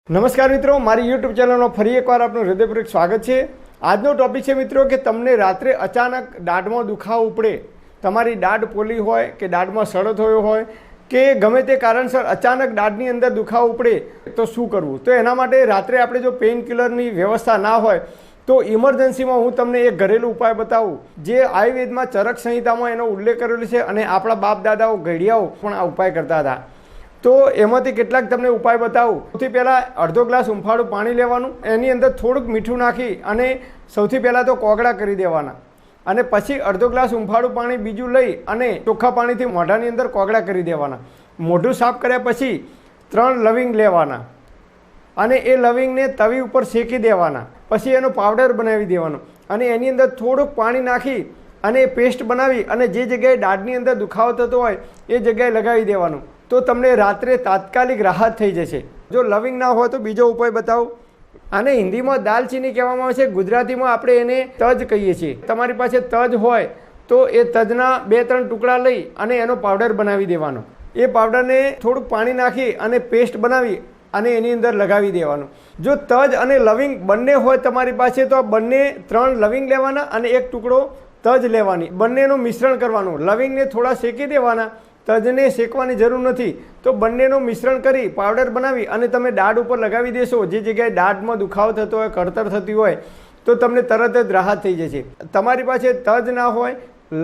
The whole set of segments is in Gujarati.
નમસ્કાર મિત્રો, મારી યુટ્યુબ ચેનલમાં ફરી એકવાર આપનું હૃદયપૂર્વક સ્વાગત છે। આજનો ટોપિક છે મિત્રો કે તમને રાત્રે અચાનક દાઢમાં દુખાવો ઉપડે, તમારી દાઢ પોલી હોય કે દાઢમાં સડો થયો હોય કે ગમે તે કારણસર અચાનક દાઢની અંદર દુખાવો ઉપડે તો શું કરવું। તો એના માટે રાત્રે આપણે જો પેઇન કિલરની વ્યવસ્થા ના હોય તો ઇમરજન્સીમાં હું તમને એક ઘરેલું ઉપાય બતાવું જે આયુર્વેદમાં ચરક સંહિતામાં એનો ઉલ્લેખ કરેલો છે અને આપણા બાપ દાદાઓ ઘડિયાઓ પણ આ ઉપાય કરતા હતા। તો એમાંથી કેટલાક તમને ઉપાય બતાવું। સૌથી પહેલાં અડધો ગ્લાસ ઉંફાળું પાણી લેવાનું, એની અંદર થોડુંક મીઠું નાખી અને સૌથી પહેલાં તો કોગળા કરી દેવાના અને પછી અડધો ગ્લાસ ઉંફાળું પાણી બીજું લઈ અને ચોખ્ખા પાણીથી મોઢાની અંદર કોગળા કરી દેવાના। મોઢું સાફ કર્યા પછી 3 લવિંગ લેવાના અને એ લવિંગને તવી ઉપર શેકી દેવાના, પછી એનો પાવડર બનાવી દેવાનો અને એની અંદર થોડુંક પાણી નાખી અને પેસ્ટ બનાવી અને જે જગ્યાએ દાઢની અંદર દુખાવો થતો હોય એ જગ્યાએ લગાવી દેવાનું। તો તમને રાત્રે તાત્કાલિક રાહત થઈ જશે। જો લવિંગ ના હોય તો બીજો ઉપાય બતાવું। આને હિન્દીમાં દાલચીની કહેવામાં આવે છે, ગુજરાતીમાં આપણે એને તજ કહીએ છીએ। તમારી પાસે તજ હોય તો એ તજના 2-3 ટુકડા લઈ અને એનો પાવડર બનાવી દેવાનો। એ પાવડરને થોડુંક પાણી નાખી અને પેસ્ટ બનાવી અને એની અંદર લગાવી દેવાનું। જો તજ અને લવિંગ બંને હોય તમારી પાસે તો આ બંને 3 લવિંગ લેવાના અને 1 ટુકડો તજ લેવાની, બંનેનું મિશ્રણ કરવાનું। લવિંગને થોડા શેકી દેવાના, તજને શેકવાની જરૂર નથી। તો બંનેનું મિશ્રણ કરી પાવડર બનાવી અને તમે દાઢ ઉપર લગાવી દેશો, જે જગ્યાએ દાઢમાં દુખાવો થતો હોય, કળતર થતી હોય તો તમને તરત જ રાહત થઈ જશે। તમારી પાસે તજ ના હોય,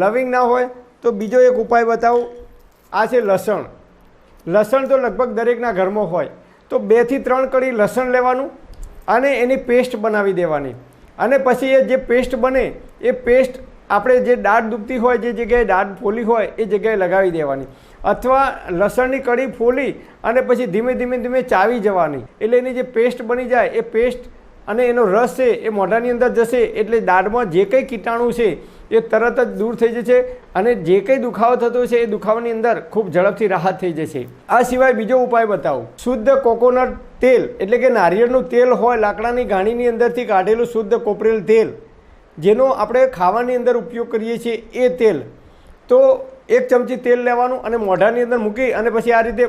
લવિંગ ના હોય તો બીજો એક ઉપાય બતાવું। આ છે લસણ। લસણ તો લગભગ દરેકના ઘરમાં હોય, તો 2 થી 3 કળી લસણ લેવાનું અને એની પેસ્ટ બનાવી દેવાની અને પછી એ જે પેસ્ટ બને એ પેસ્ટ આપણે જે દાઢ દુખતી હોય, જે જગ્યાએ દાઢ ફોલી હોય એ જગ્યાએ લગાવી દેવાની અથવા લસણની કળી ફોલી અને પછી ધીમે ધીમે ચાવી જવાની, એટલે એની જે પેસ્ટ બની જાય એ પેસ્ટ અને એનો રસ છે એ મોઢાની અંદર જશે એટલે દાઢમાં જે કંઈ કીટાણુ છે એ તરત જ દૂર થઈ જશે અને જે કંઈ દુખાવો થતો છે એ દુખાવાની અંદર ખૂબ ઝડપથી રાહત થઈ જશે। આ સિવાય બીજો ઉપાય બતાવું। શુદ્ધ કોકોનટ તેલ એટલે કે નારિયેળનું તેલ હોય, લાકડાની ગાણીની અંદરથી કાઢેલું શુદ્ધ કોપરેલ તેલ, જેનો આપણે ખાવાની અંદર ઉપયોગ કરીએ છીએ એ તેલ। તો 1 ચમચી તેલ લેવાનું અને મોઢાની અંદર મૂકી અને પછી આ રીતે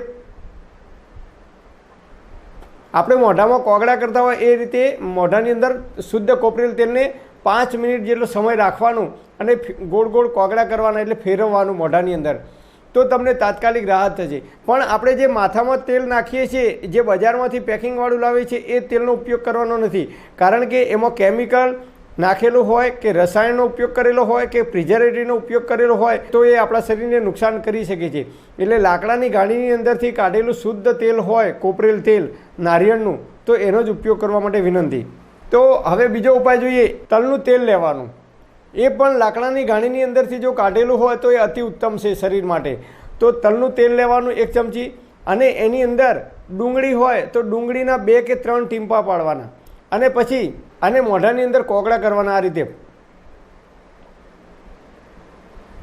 આપણે મોઢામાં કોગળા કરતા હોય એ રીતે મોઢાની અંદર શુદ્ધ કોપરેલ તેલને 5 મિનિટ જેટલો સમય રાખવાનું અને ગોળ ગોળ કોગળા કરવાના, એટલે ફેરવવાનું મોઢાની અંદર, તો તમને તાત્કાલિક રાહત થશે। પણ આપણે જે માથામાં તેલ નાખીએ છીએ, જે બજારમાંથી પેકિંગવાળું લાવીએ છીએ એ તેલનો ઉપયોગ કરવાનો નથી, કારણ કે એમાં કેમિકલ નાખેલું હોય કે રસાયણનો ઉપયોગ કરેલો હોય કે પ્રિઝર્વેટિવનો ઉપયોગ કરેલો હોય તો એ આપણા શરીરને નુકસાન કરી શકે છે। એટલે લાકડાની ગાડીની અંદરથી કાઢેલું શુદ્ધ તેલ હોય, કોપરેલ તેલ નારિયેળનું, તો એનો જ ઉપયોગ કરવા માટે વિનંતી। તો હવે બીજો ઉપાય જોઈએ। તલનું તેલ લેવાનું, એ પણ લાકડાની ગાણીની અંદરથી જો કાઢેલું હોય તો એ અતિ ઉત્તમ છે શરીર માટે। તો તલનું તેલ લેવાનું 1 ચમચી અને એની અંદર ડુંગળી હોય તો ડુંગળીના 2 કે 3 ટીમ્પા પાડવાના અને પછી આને મોઢાની અંદર કોગળા કરવાના। આ રીતે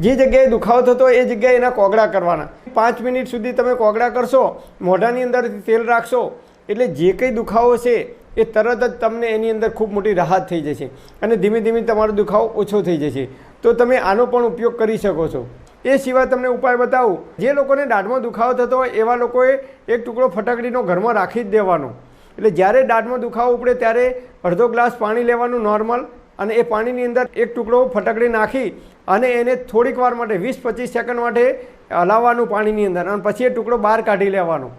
જે જગ્યાએ દુખાવો થતો હોય એ જગ્યાએ એના કોગળા કરવાના। 5 મિનિટ સુધી તમે કોગળા કરશો, મોઢાની અંદર તેલ રાખશો એટલે જે કંઈ દુખાવો છે એ તરત જ તમને એની અંદર ખૂબ મોટી રાહત થઈ જશે અને ધીમે ધીમે તમારો દુખાવો ઓછો થઈ જશે। તો તમે આનો પણ ઉપયોગ કરી શકો છો। એ સિવાય તમને ઉપાય બતાવું। જે લોકોને દાઢમાં દુખાવો થતો હોય એવા લોકોએ 1 ટુકડો ફટકડીનો ઘરમાં રાખી જ દેવાનો, એટલે જ્યારે દાઢમાં દુખાવો ઉપડે ત્યારે અડધો ગ્લાસ પાણી લેવાનું નોર્મલ અને એ પાણીની અંદર 1 ટુકડો ફટકડી નાખી અને એને થોડીક વાર માટે 20-25 સેકન્ડ માટે હલાવવાનું પાણીની અંદર અને પછી એ ટુકડો બહાર કાઢી લેવાનો।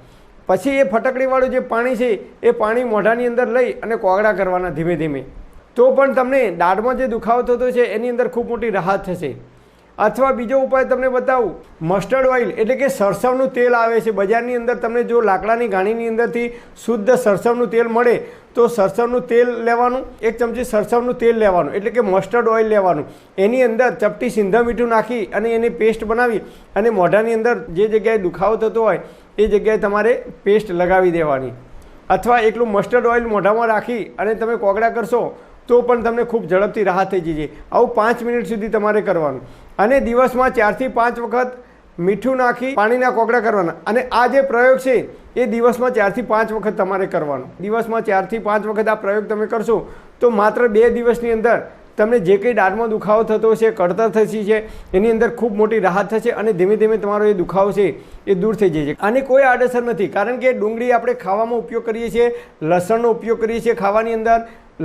પછી એ ફટકડીવાળું જે પાણી છે એ પાણી મોઢાની અંદર લઈ અને કોગળા કરવાના ધીમે ધીમે, તો પણ તમને દાઢમાં જે દુખાવો થતો છે એની અંદર ખૂબ મોટી રાહત થશે। અથવા બીજો ઉપાય તમને બતાવું। મસ્ટર્ડ ઓઇલ એટલે કે સરસવનું તેલ આવે છે બજારની અંદર, તમને જો લાકડાની ગાણીની અંદરથી શુદ્ધ સરસવનું તેલ મળે તો સરસવનું તેલ લેવાનું, 1 ચમચી સરસવનું તેલ લેવાનું એટલે કે મસ્ટર્ડ ઓઇલ લેવાનું, એની અંદર ચપટી સિંધા મીઠું નાખી અને એની પેસ્ટ બનાવી અને મોઢાની અંદર જે જગ્યાએ દુખાવો થતો હોય એ જગ્યાએ તમારે પેસ્ટ લગાવી દેવાની અથવા એકલું મસ્ટર્ડ ઓઇલ મોઢામાં રાખી અને તમે કોગળા કરશો તો પણ તમને ખૂબ ઝડપથી રાહત થઈ જશે। આવું 5 મિનિટ સુધી તમારે કરવાનું અને દિવસમાં 4 થી 5 વખત મીઠું નાખી પાણીના કોગળા કરવાના અને આ જે પ્રયોગ છે એ દિવસમાં 4 થી 5 વખત તમારે કરવાનો। દિવસમાં 4 થી 5 વખત આ પ્રયોગ તમે કરશો તો માત્ર 2 દિવસની અંદર તમને જે કંઈ દાઢમાં દુખાવો થતો છે, કળતર થતી છે, એની અંદર ખૂબ મોટી રાહત થશે અને ધીમે ધીમે તમારો એ દુખાવો છે એ દૂર થઈ જાય છે. આની કોઈ આડઅસર નથી, કારણ કે ડુંગળી આપણે ખાવામાં ઉપયોગ કરીએ છીએ, લસણનો ઉપયોગ કરીએ છીએ ખાવાની અંદર,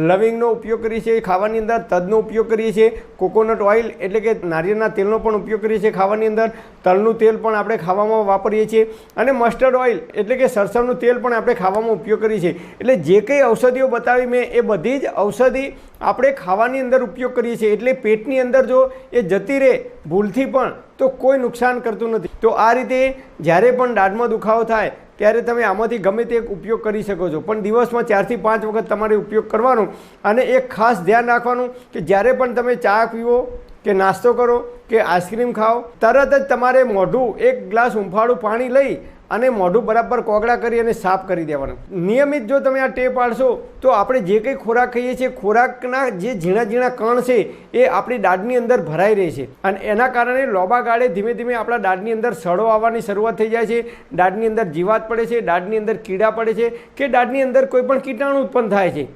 લવિંગનો ઉપયોગ કરીએ છીએ ખાવાની અંદર, તજનો ઉપયોગ કરીએ છીએ, કોકોનટ ઓઇલ એટલે કે નારિયેળના તેલનો પણ ઉપયોગ કરીએ છીએ ખાવાની અંદર, તલનું તેલ પણ આપણે ખાવામાં વાપરીએ છીએ અને મસ્ટર્ડ ઓઇલ એટલે કે સરસવનું તેલ પણ આપણે ખાવામાં ઉપયોગ કરીએ છીએ. એટલે જે કંઈ ઔષધિઓ બતાવી મેં એ બધી જ ઔષધિ આપણે ખાવાની અંદર ઉપયોગ કરીએ છીએ. એટલે પેટની અંદર જો એ જતી રહે ભૂલથી પણ તો કોઈ નુકસાન કરતું નથી. તો આ રીતે જ્યારે પણ દાઢમાં દુખાવો થાય ત્યારે તમે આમાંથી ગમે તે એક ઉપયોગ કરી શકો છો, પણ દિવસમાં 4 થી 5 વખત તમારે ઉપયોગ કરવાનો. અને એક ખાસ ધ્યાન રાખવાનું કે જ્યારે પણ તમે ચા પીવો કે નાસ્તો કરો કે આઈસ્ક્રીમ ખાઓ, તરત જ તમારે મોઢું એક ગ્લાસ હૂંફાળું પાણી લઈ અને મોઢું બરાબર કોગળા કરી અને સાફ કરી દેવાનું. નિયમિત જો તમે આ ટેવ પાડશો તો આપણે જે કંઈ ખોરાક ખાઈએ છીએ, ખોરાકના જે ઝીણા ઝીણા કણ છે એ આપણી દાઢની અંદર ભરાઈ રહે છે અને એના કારણે લાંબા ગાળે ધીમે ધીમે આપણા દાઢની અંદર સડો આવવાની શરૂઆત થઈ જાય છે, દાઢની અંદર જીવાત પડે છે, દાઢની અંદર કીડા પડે છે કે દાઢની અંદર કોઈ પણ કીટાણુ ઉત્પન્ન થાય છે.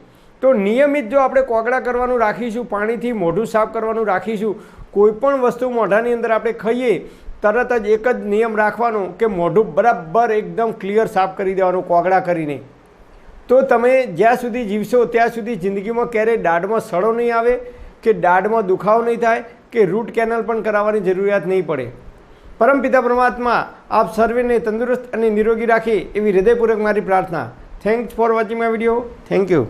તો નિયમિત જો આપણે કોગળા કરવાનું રાખીશું, પાણીથી મોઢું સાફ કરવાનું રાખીશું, કોઈ પણ વસ્તુ મોઢાની અંદર આપણે ખાઈએ તરત જ એક જ નિયમ રાખવાનો કે મોઢું બરાબર એકદમ ક્લિયર સાફ કરી દેવાનું કોગળા કરીને. તો તમે જ્યાં સુધી જીવશો ત્યાં સુધી જિંદગીમાં ક્યારેય દાઢમાં સડો નહીં આવે કે દાઢમાં દુખાવો નહીં થાય કે રૂટ કેનલ પણ કરાવવાની જરૂરિયાત નહીં પડે. પરમપિતા પરમાત્મા આપ સર્વેને તંદુરસ્ત અને નિરોગી રાખે એવી હૃદયપૂર્વક મારી પ્રાર્થના. Thanks for watching my video. Thank you.